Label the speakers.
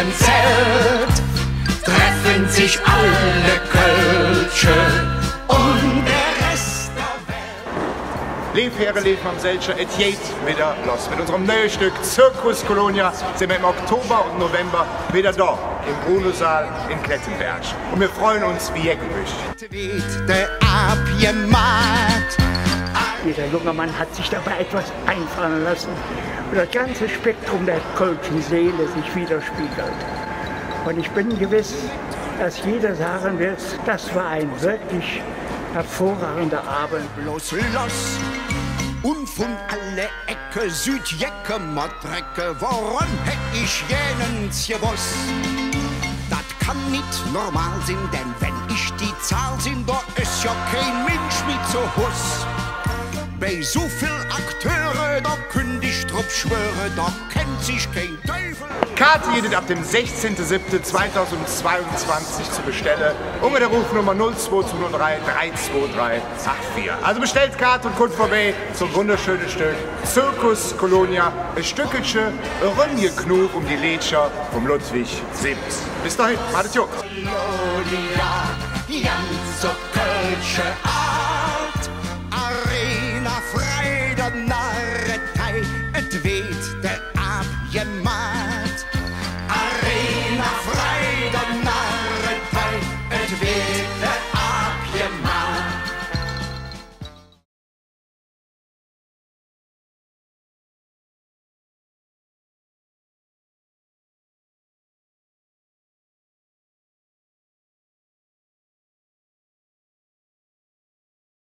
Speaker 1: einem Zelt treffen sich alle Kölsche und der Rest der Welt.
Speaker 2: Lieb Herren, lieb Mamsellscher, et geht wieder los. Mit unserem neuen Stück Circus Colonia sind wir im Oktober und November wieder da, im Bruno-Saal in Klettenberg. Und wir freuen uns wie Jeckenwisch.
Speaker 3: Dieser junge Mann hat sich dabei etwas einfallen lassen, wo das ganze Spektrum der kölschen Seele sich widerspiegelt. Und ich bin gewiss, dass jeder sagen wird, das war ein wirklich hervorragender Abend.
Speaker 1: Bloß los und von alle Ecke Südjecke Madrecke, woran hätt ich jenens gewusst? Das kann nicht normal sein, denn wenn ich die Zahl sind, da ist ja kein Mensch mit so Huss. Bei so viel Akteure, da könnt ich drauf schwöre, da kennt sich kein Teufel.
Speaker 2: Karte jedet ab dem 16.07.2022 zu bestellen. Unter der Rufnummer 0203 32384. Also bestellt Karte und kommt vorbei zum wunderschönen Stück Circus Colonia. Ein Stückchen Rönnje-Knuf um die Lädscher vom Ludwig Sims. Bis dahin, macht's gut.
Speaker 1: Colonia, ganz so kölsche